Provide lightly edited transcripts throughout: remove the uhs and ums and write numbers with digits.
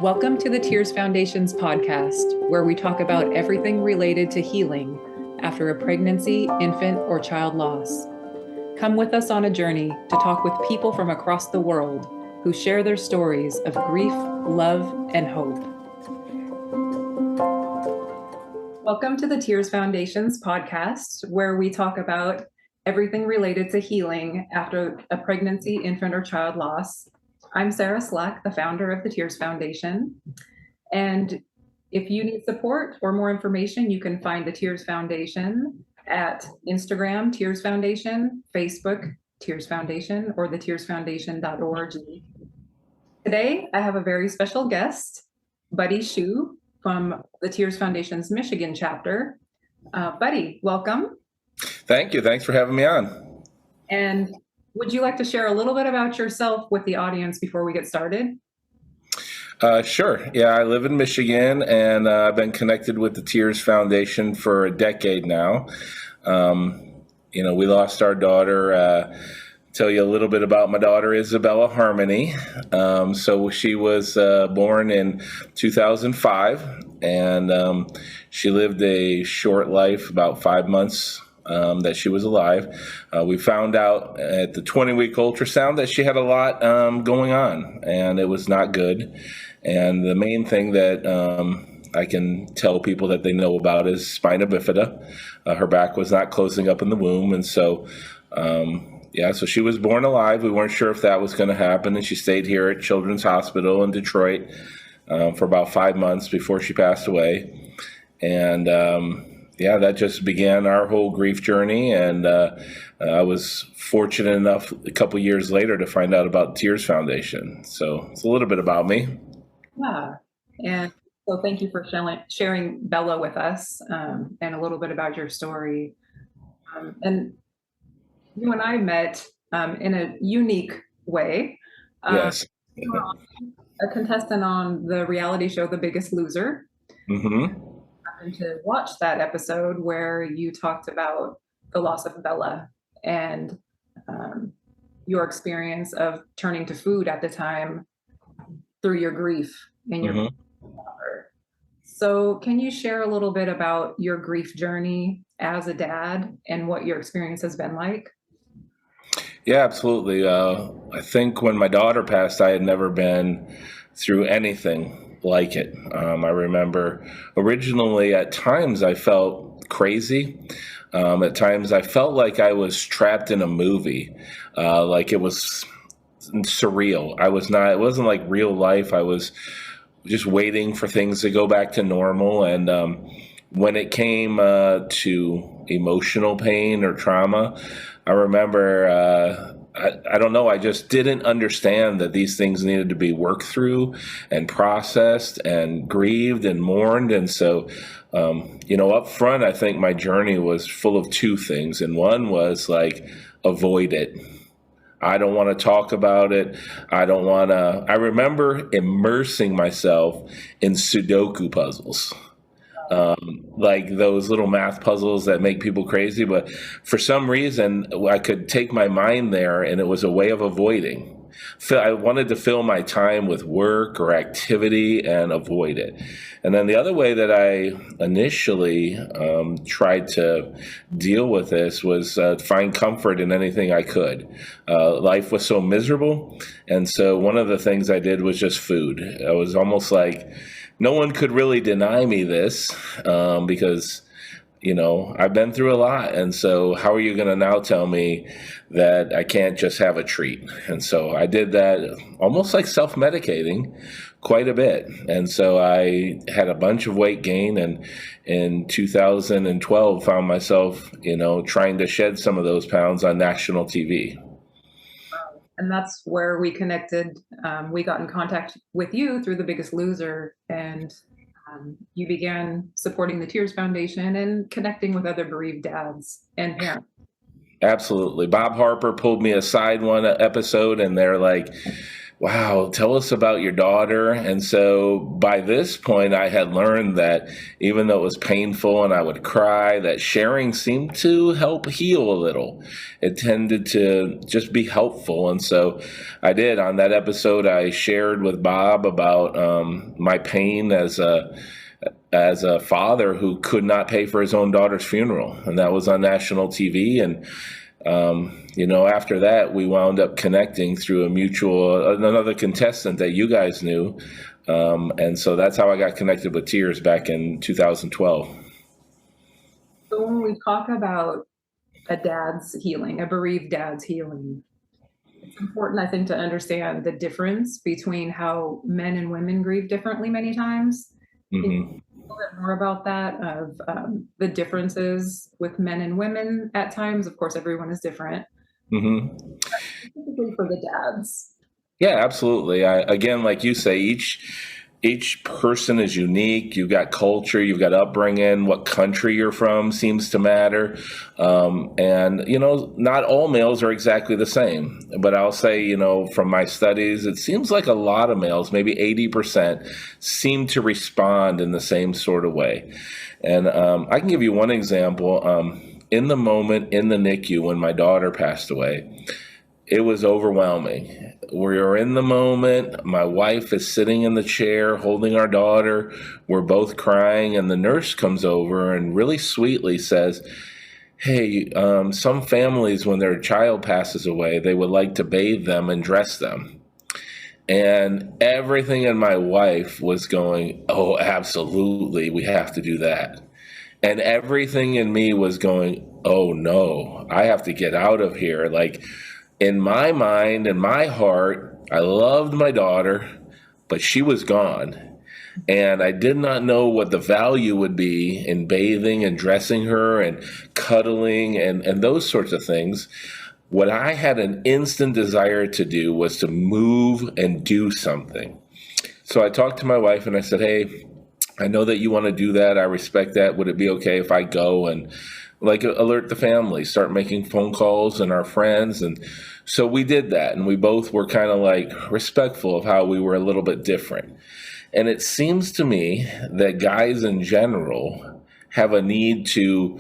Welcome to the Tears Foundation's podcast, where we talk about everything related to healing after a pregnancy, infant, or child loss. Come with us on a journey to talk with people from across the world who share their stories of grief, love, and hope. Welcome to the Tears Foundation's podcast, where we talk about everything related to healing after a pregnancy, infant, or child loss. I'm Sarah Slack, the founder of the Tears Foundation. And if you need support or more information, you can find the Tears Foundation at Instagram, Tears Foundation, Facebook, Tears Foundation, or thetearsfoundation.org. Today, I have a very special guest, Buddy Shuh from the Tears Foundation's Michigan chapter. Buddy, welcome. Thank you. Thanks for having me on. And would you like to share a little bit about yourself with the audience before we get started? Sure. Yeah, I live in Michigan, and I've been connected with the Tears Foundation for a decade now. We lost our daughter. Tell you a little bit about my daughter, Isabella Harmony. So she was born in 2005, and she lived a short life, about 5 months that she was alive. We found out at the 20-week ultrasound that she had a lot going on, and it was not good. And the main thing that I can tell people that they know about is spina bifida. Her back was not closing up in the womb, and so so she was born alive. We weren't sure if that was going to happen, and she stayed here at Children's Hospital in Detroit for about 5 months before she passed away. And that just began our whole grief journey. And I was fortunate enough a couple years later to find out about Tears Foundation. So it's a little bit about me. Yeah. And so thank you for sharing Bella with us and a little bit about your story. And you and I met in a unique way. Yes. A contestant on the reality show, The Biggest Loser. Mm-hmm. To watch that episode where you talked about the loss of Bella and your experience of turning to food at the time through your grief and your daughter. So can you share a little bit about your grief journey as a dad and what your experience has been like? Yeah, absolutely. I think when my daughter passed, I had never been through anything like it. I remember originally at times I felt crazy. At times I felt like I was trapped in a movie, like it was surreal. It wasn't like real life. I was just waiting for things to go back to normal. And when it came to emotional pain or trauma, I remember I don't know. I just didn't understand that these things needed to be worked through and processed and grieved and mourned. And so, up front, I think my journey was full of two things. And one was like, avoid it. I don't want to talk about it. I remember immersing myself in Sudoku puzzles. Like those little math puzzles that make people crazy. But for some reason, I could take my mind there, and it was a way of avoiding. I wanted to fill my time with work or activity and avoid it. And then the other way that I initially tried to deal with this was find comfort in anything I could. Life was so miserable. And so one of the things I did was just food. I was almost like, no one could really deny me this because, I've been through a lot. And so how are you going to now tell me that I can't just have a treat? And so I did that almost like self-medicating quite a bit. And so I had a bunch of weight gain, and in 2012 found myself, trying to shed some of those pounds on national TV. And that's where we connected. We got in contact with you through The Biggest Loser, and you began supporting the Tears Foundation and connecting with other bereaved dads and parents. Absolutely. Bob Harper pulled me aside one episode, and they're like, wow, tell us about your daughter. And so by this point, I had learned that even though it was painful and I would cry, that sharing seemed to help heal a little. It tended to just be helpful. And so I did. On that episode, I shared with Bob about my pain as a father who could not pay for his own daughter's funeral. And that was on national TV. And after that, we wound up connecting through another contestant that you guys knew. And so that's how I got connected with Tears back in 2012. So when we talk about a bereaved dad's healing, it's important, I think, to understand the difference between how men and women grieve differently many times. Can you talk a little bit more about that, of the differences with men and women at times? Of course, everyone is different. Specifically for the dads. Yeah, absolutely. Again, like you say, each person is unique. You've got culture, you've got upbringing, what country you're from seems to matter. And not all males are exactly the same. But I'll say, from my studies, it seems like a lot of males, maybe 80%, seem to respond in the same sort of way. And I can give you one example. In the moment in the NICU when my daughter passed away, it was overwhelming. We were in the moment. My wife is sitting in the chair holding our daughter. We're both crying, and the nurse comes over and really sweetly says, hey, some families, when their child passes away, they would like to bathe them and dress them. And everything in my wife was going, oh, absolutely, we have to do that. And everything in me was going, oh no, I have to get out of here. Like, in my mind and my heart, I loved my daughter, but she was gone. And I did not know what the value would be in bathing and dressing her and cuddling and those sorts of things. What I had an instant desire to do was to move and do something. So I talked to my wife and I said, hey, I know that you want to do that. I respect that. Would it be okay if I go and alert the family, start making phone calls and our friends? And so we did that. And we both were kind of respectful of how we were a little bit different. And it seems to me that guys in general have a need to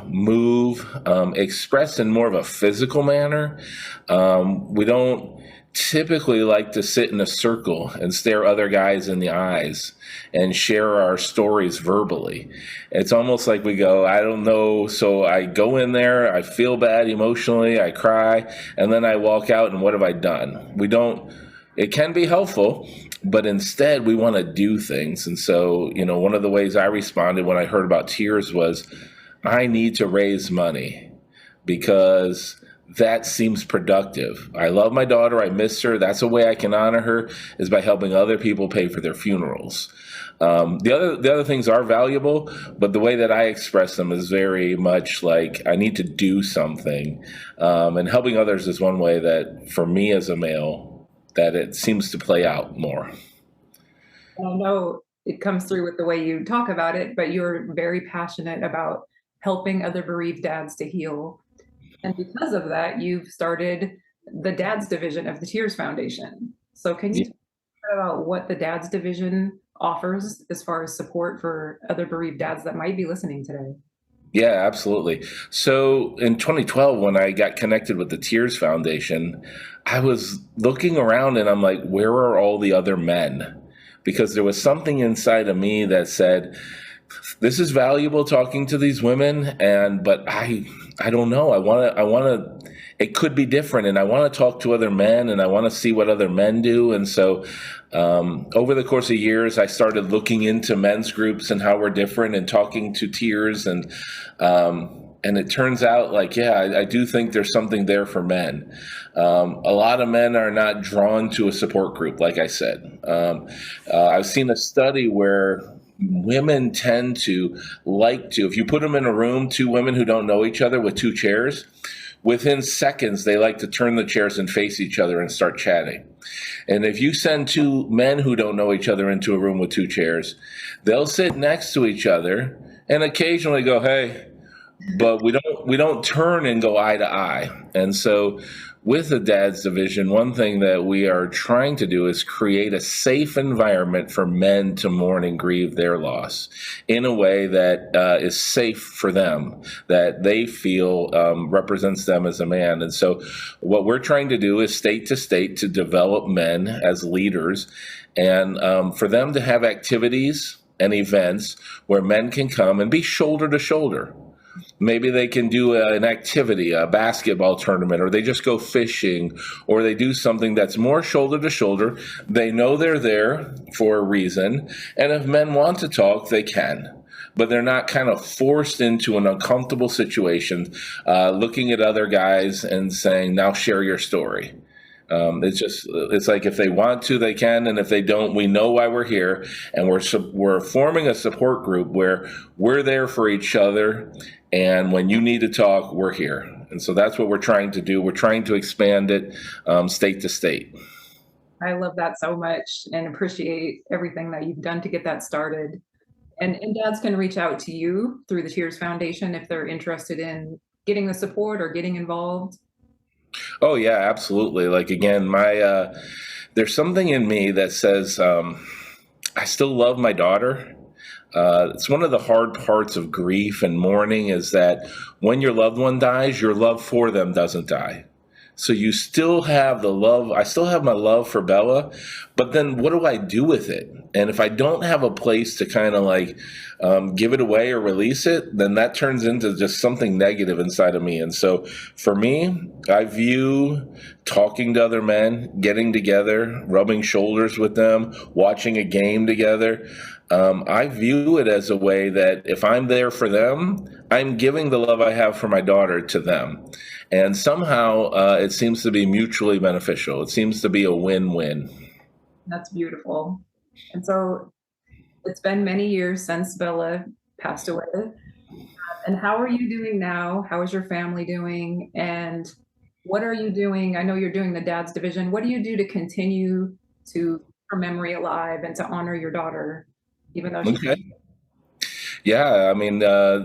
move, express in more of a physical manner. We don't typically like to sit in a circle and stare other guys in the eyes and share our stories verbally. It's almost like we go, I don't know. So I go in there, I feel bad emotionally, I cry, and then I walk out, and what have I done? It can be helpful, but instead we want to do things. And so, one of the ways I responded when I heard about Tears was, I need to raise money because that seems productive. I love my daughter. I miss her. That's a way I can honor her, is by helping other people pay for their funerals. The other things are valuable, but the way that I express them is very much like I need to do something. And helping others is one way that, for me as a male, that it seems to play out more. I know it comes through with the way you talk about it, but you're very passionate about helping other bereaved dads to heal. And because of that, you've started the Dads Division of the Tears Foundation. So can you talk about what the Dads Division offers as far as support for other bereaved dads that might be listening today? Yeah, absolutely. So in 2012, when I got connected with the Tears Foundation, I was looking around and I'm like, where are all the other men? Because there was something inside of me that said, this is valuable talking to these women, but I don't know. I want to, it could be different, and I want to talk to other men, and I want to see what other men do. And so over the course of years, I started looking into men's groups and how we're different, and talking to Tears, and it turns out I do think there's something there for men. A lot of men are not drawn to a support group, like I said. I've seen a study where women tend to if you put them in a room, two women who don't know each other with two chairs, within seconds, they like to turn the chairs and face each other and start chatting. And if you send two men who don't know each other into a room with two chairs, they'll sit next to each other and occasionally go, hey, but we don't turn and go eye to eye. And so with the Dad's Division, one thing that we are trying to do is create a safe environment for men to mourn and grieve their loss in a way that is safe for them, that they feel represents them as a man. And so what we're trying to do is state to state to develop men as leaders, and for them to have activities and events where men can come and be shoulder to shoulder. Maybe they can do an activity, a basketball tournament, or they just go fishing, or they do something that's more shoulder to shoulder. They know they're there for a reason. And if men want to talk, they can. But they're not kind of forced into an uncomfortable situation, looking at other guys and saying, now share your story. It's like if they want to, they can, and if they don't, we know why we're here, and we're forming a support group where we're there for each other, and when you need to talk, we're here. And so that's what we're trying to do. We're trying to expand it state to state. I love that so much and appreciate everything that you've done to get that started. And dads can reach out to you through the Tears Foundation if they're interested in getting the support or getting involved. Oh yeah, absolutely. Like again, there's something in me that says I still love my daughter. It's one of the hard parts of grief and mourning is that when your loved one dies, your love for them doesn't die. So you still have the love. I still have my love for Bella, but then what do I do with it? And if I don't have a place to kind of like give it away or release it, then that turns into just something negative inside of me. And so for me, I view talking to other men, getting together, rubbing shoulders with them, watching a game together. I view it as a way that if I'm there for them, I'm giving the love I have for my daughter to them. And somehow it seems to be mutually beneficial. It seems to be a win-win. That's beautiful. And so it's been many years since Bella passed away. And how are you doing now? How is your family doing? And what are you doing? I know you're doing the Dad's Division. What do you do to continue to keep her memory alive and to honor your daughter, even though she's Okay. Yeah, I mean, a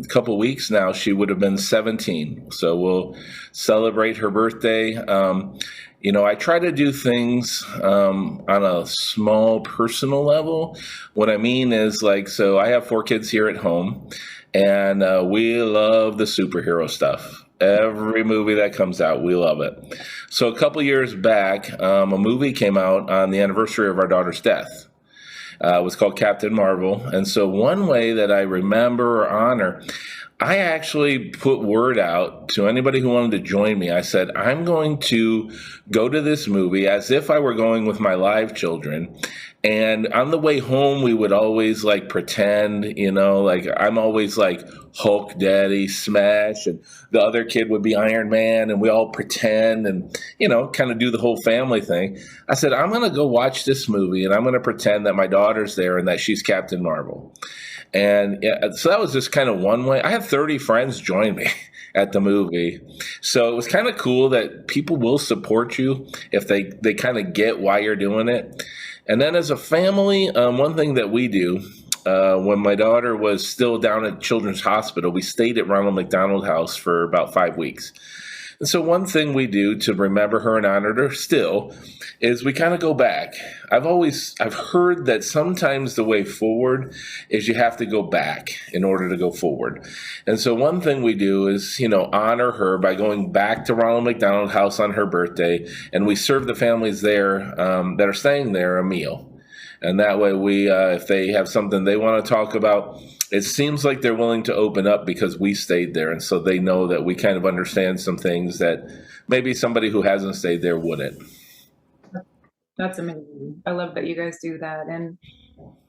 couple of weeks now, she would have been 17. So we'll celebrate her birthday. I try to do things on a small personal level. What I mean is so I have 4 kids here at home, and we love the superhero stuff. Every movie that comes out, we love it. So a couple years back, a movie came out on the anniversary of our daughter's death. It was called Captain Marvel. And so one way that I remember or honor, I actually put word out to anybody who wanted to join me. I said, I'm going to go to this movie as if I were going with my live children. And on the way home, we would always pretend, I'm always Hulk Daddy, Smash, and the other kid would be Iron Man, and we all pretend and, kind of do the whole family thing. I said, I'm going to go watch this movie, and I'm going to pretend that my daughter's there and that she's Captain Marvel. And so that was just kind of one way. I had 30 friends join me at the movie. So it was kind of cool that people will support you if they kind of get why you're doing it. And then as a family, one thing that we do, when my daughter was still down at Children's Hospital, we stayed at Ronald McDonald House for about 5 weeks. And so one thing we do to remember her and honor her still is we kind of go back. I've heard that sometimes the way forward is you have to go back in order to go forward. And so one thing we do is, honor her by going back to Ronald McDonald House on her birthday, and we serve the families there that are staying there a meal. And that way if they have something they want to talk about, it seems like they're willing to open up because we stayed there. And so they know that we kind of understand some things that maybe somebody who hasn't stayed there wouldn't. That's amazing. I love that you guys do that. And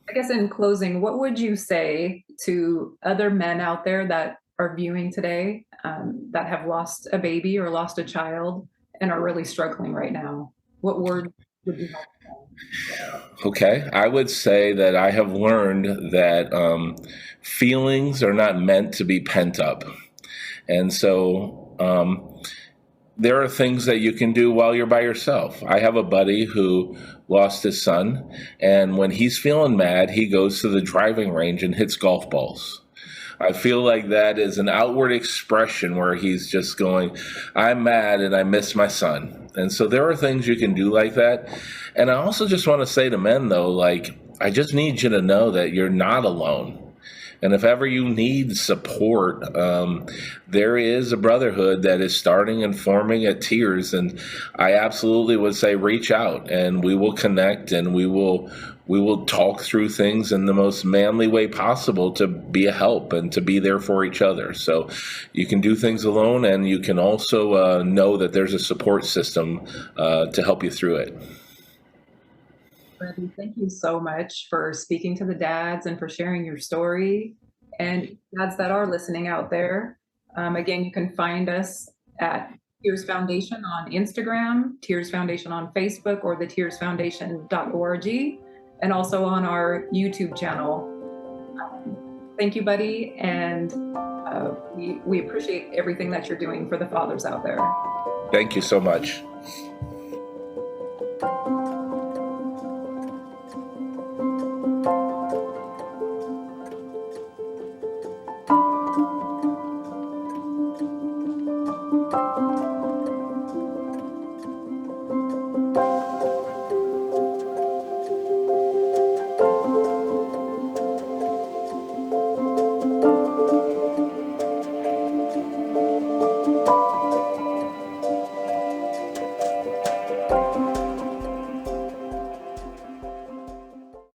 I guess in closing, what would you say to other men out there that are viewing today that have lost a baby or lost a child and are really struggling right now? What word would you have? Okay, I would say that I have learned that feelings are not meant to be pent up. And so there are things that you can do while you're by yourself. I have a buddy who lost his son, and when he's feeling mad, he goes to the driving range and hits golf balls. I feel like that is an outward expression where he's just going, I'm mad and I miss my son. And so there are things you can do like that. And I also just want to say to men, though, like, I just need you to know that you're not alone. And if ever you need support, there is a brotherhood that is starting and forming at Tears. And I absolutely would say reach out and we will connect and we will talk through things in the most manly way possible to be a help and to be there for each other. So you can do things alone, and you can also know that there's a support system to help you through it. Randy, thank you so much for speaking to the dads and for sharing your story. And dads that are listening out there, again, you can find us at Tears Foundation on Instagram, Tears Foundation on Facebook, or the tearsfoundation.org, and also on our YouTube channel. Thank you, buddy, and we appreciate everything that you're doing for the fathers out there. Thank you so much.